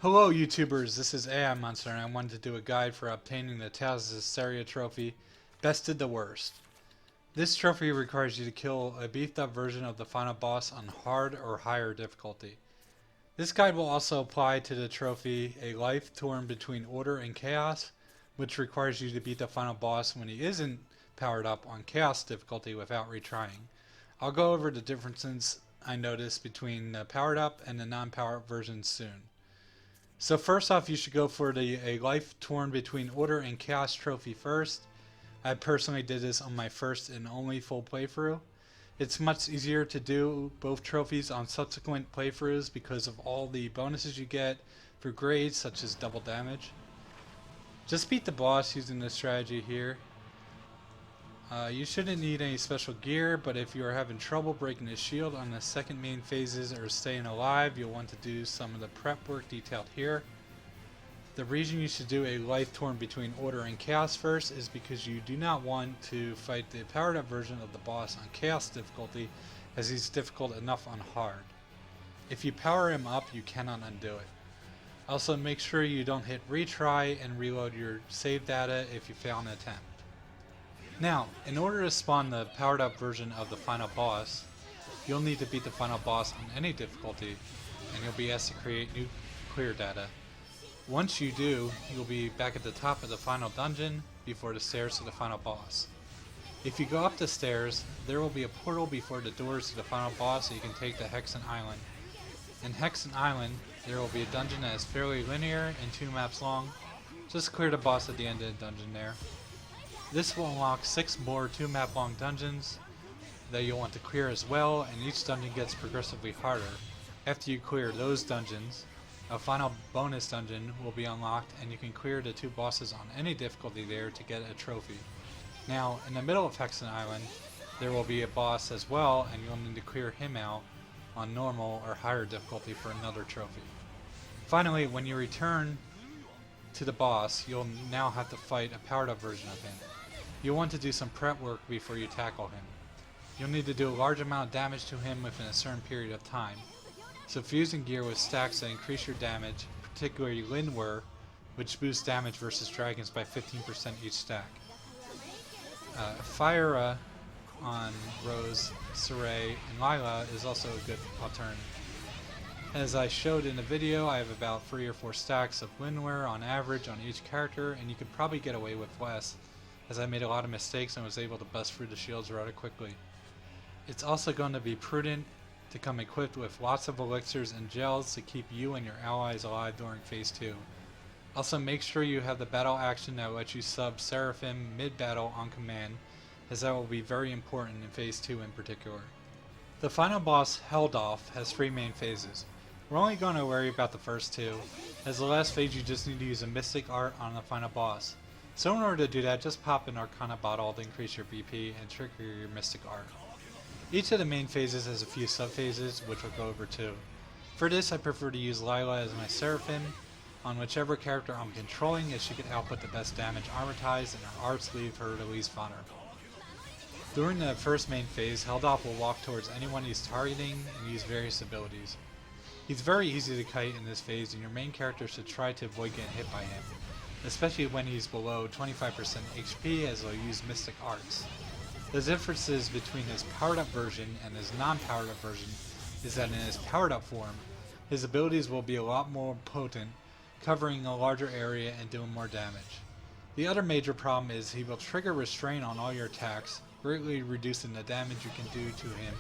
Hello YouTubers, this is AI Monster and I wanted to do a guide for obtaining the Zestiria trophy, Bested the Worst. This trophy requires you to kill a beefed up version of the final boss on hard or higher difficulty. This guide will also apply to the trophy A Life Torn Between Order and Chaos, which requires you to beat the final boss when he isn't powered up on Chaos difficulty without retrying. I'll go over the differences I noticed between the powered up and the non-powered up versions soon. So first off, you should go for the A Life Torn Between Order and Chaos trophy first. I personally did this on my first and only full playthrough. It's much easier to do both trophies on subsequent playthroughs because of all the bonuses you get for grades such as double damage. Just beat the boss using this strategy here. You shouldn't need any special gear, but if you are having trouble breaking the shield on the second main phases or staying alive, you'll want to do some of the prep work detailed here. The reason you should do A Life Torn Between Order and Chaos first is because you do not want to fight the powered up version of the boss on Chaos difficulty, as he's difficult enough on hard. If you power him up, you cannot undo it. Also, make sure you don't hit retry and reload your save data if you fail an attempt. Now, in order to spawn the powered up version of the final boss, you'll need to beat the final boss on any difficulty, and you'll be asked to create new clear data. Once you do, you'll be back at the top of the final dungeon before the stairs to the final boss. If you go up the stairs, there will be a portal before the doors to the final boss so you can take to Hexen Island. In Hexen Island, there will be a dungeon that is fairly linear and 2 maps long. Just clear the boss at the end of the dungeon there. This will unlock 6 more 2 map long dungeons that you'll want to clear as well, and each dungeon gets progressively harder. After you clear those dungeons, a final bonus dungeon will be unlocked and you can clear the 2 bosses on any difficulty there to get a trophy. Now, in the middle of Hexen Island, there will be a boss as well, and you'll need to clear him out on normal or higher difficulty for another trophy. Finally, when you return to the boss, you'll now have to fight a powered up version of him. You'll want to do some prep work before you tackle him. You'll need to do a large amount of damage to him within a certain period of time. So fusing gear with stacks that increase your damage, particularly Lindwer, which boosts damage versus dragons by 15% each stack. Fire on Rose, Saray, and Lila is also a good alternative. As I showed in the video, I have about 3 or 4 stacks of Lindwer on average on each character, and you could probably get away with less, as I made a lot of mistakes and was able to bust through the shields rather quickly. It's also going to be prudent to come equipped with lots of elixirs and gels to keep you and your allies alive during phase 2. Also, make sure you have the battle action that lets you sub Seraphim mid-battle on command, as that will be very important in phase 2 in particular. The final boss, Heldolf, has 3 main phases. We're only going to worry about the first 2, as the last phase you just need to use a Mystic Art on the final boss. So in order to do that, just pop an Arcana bottle to increase your BP and trigger your Mystic Art. Each of the main phases has a few sub-phases, which we'll go over too. For this, I prefer to use Lila as my Seraphim on whichever character I'm controlling, as she can output the best damage armortized and her arts leave her the least vulnerable. During the first main phase, Heldolf will walk towards anyone he's targeting and use various abilities. He's very easy to kite in this phase, and your main character should try to avoid getting hit by him, especially when he's below 25% HP, as he'll use Mystic Arts. The differences between his powered up version and his non-powered up version is that in his powered up form, his abilities will be a lot more potent, covering a larger area and doing more damage. The other major problem is he will trigger restraint on all your attacks, greatly reducing the damage you can do to him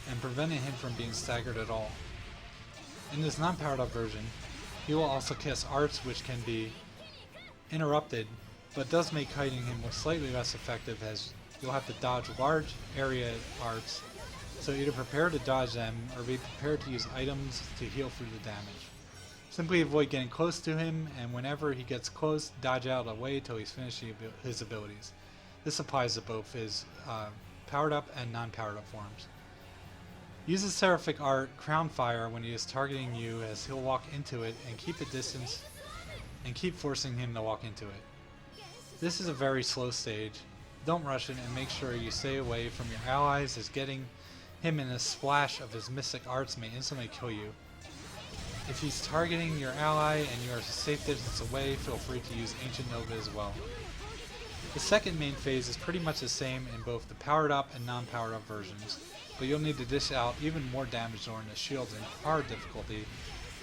and preventing him from being staggered at all. In this non-powered up version, he will also cast arts which can be interrupted, but does make kiting him slightly less effective, as you'll have to dodge large area arts, so either prepare to dodge them or be prepared to use items to heal through the damage. Simply avoid getting close to him, and whenever he gets close, dodge out of the way till he's finished his abilities. This applies to both his powered up and non-powered up forms. Use the Seraphic Art Crown Fire when he is targeting you, as he'll walk into it and keep a distance and keep forcing him to walk into it. This is a very slow stage. Don't rush it, and make sure you stay away from your allies, as getting him in a splash of his Mystic Arts may instantly kill you. If he's targeting your ally and you are a safe distance away, feel free to use Ancient Nova as well. The second main phase is pretty much the same in both the powered up and non-powered up versions, but you'll need to dish out even more damage during the shields in hard difficulty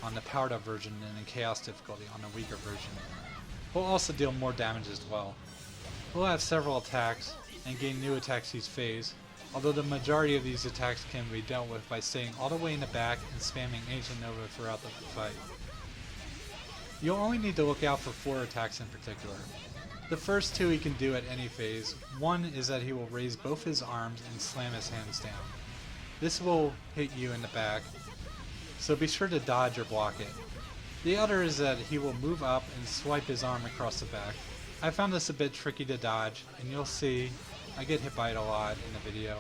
on the powered up version than in chaos difficulty on the weaker version. We'll also deal more damage as well. We'll have several attacks and gain new attacks each phase, although the majority of these attacks can be dealt with by staying all the way in the back and spamming Ancient Nova throughout the fight. You'll only need to look out for 4 attacks in particular. The first 2 he can do at any phase. One is that he will raise both his arms and slam his hands down. This will hit you in the back, so be sure to dodge or block it. The other is that he will move up and swipe his arm across the back. I found this a bit tricky to dodge, and you'll see I get hit by it a lot in the video.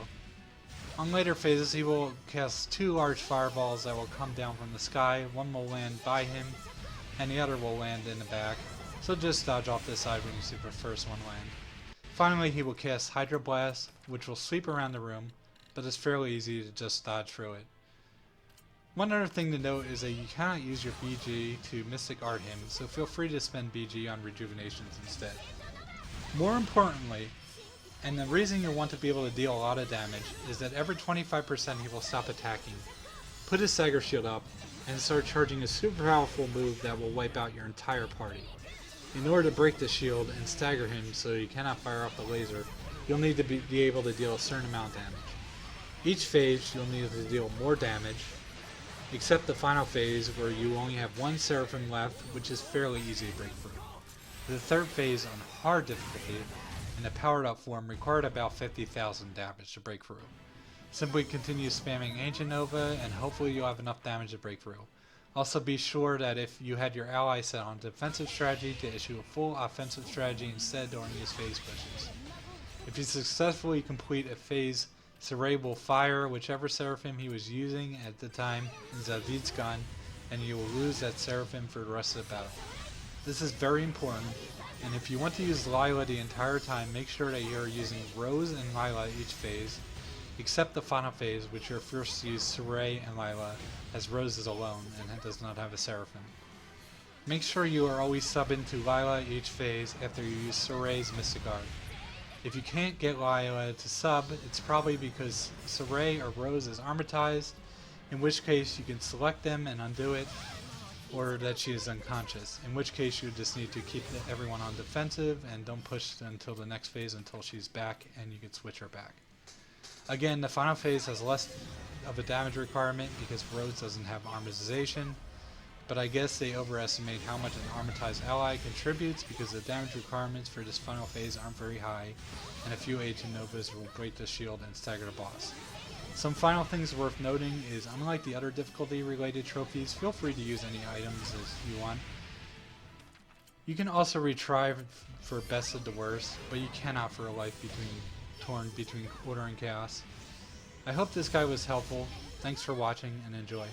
On later phases he will cast 2 large fireballs that will come down from the sky. One will land by him, and the other will land in the back. So just dodge off this side when you see the first one land. Finally he will cast Hydro Blast, which will sweep around the room, but it's fairly easy to just dodge through it. One other thing to note is that you cannot use your BG to Mystic Art him, so feel free to spend BG on Rejuvenations instead. More importantly, and the reason you'll want to be able to deal a lot of damage, is that every 25% he will stop attacking, put his Stagger Shield up, and start charging a super powerful move that will wipe out your entire party. In order to break the shield and stagger him so he cannot fire off the laser, you'll need to be able to deal a certain amount of damage. Each phase you'll need to deal more damage, except the final phase where you only have 1 Seraphim left, which is fairly easy to break through. The third phase on hard difficulty in the powered up form required about 50,000 damage to break through. Simply continue spamming Ancient Nova and hopefully you'll have enough damage to break through. Also be sure that if you had your ally set on defensive strategy to issue a full offensive strategy instead during these phase pushes. If you successfully complete a phase, Saray will fire whichever Seraphim he was using at the time in Zavid's gun, and you will lose that Seraphim for the rest of the battle. This is very important, and if you want to use Lila the entire time, make sure that you are using Rose and Lila each phase, except the final phase, which you're first to use Saray and Lila, as Rose is alone and does not have a Seraphim. Make sure you are always subbing to Lila each phase after you use Saray's Mystic Art. If you can't get Lila to sub, it's probably because Saray or Rose is armatized, in which case you can select them and undo it, or that she is unconscious, in which case you just need to keep everyone on defensive and don't push until the next phase until she's back and you can switch her back. Again, the final phase has less of a damage requirement because Rose doesn't have armatization, but I guess they overestimate how much an armatized ally contributes because the damage requirements for this final phase aren't very high, and a few Ancient Novas will break the shield and stagger the boss. Some final things worth noting is, unlike the other difficulty related trophies, feel free to use any items as you want. You can also retry for best of the worst, but you cannot for a life torn between Order and Chaos. I hope this guide was helpful. Thanks for watching and enjoy.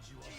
汝は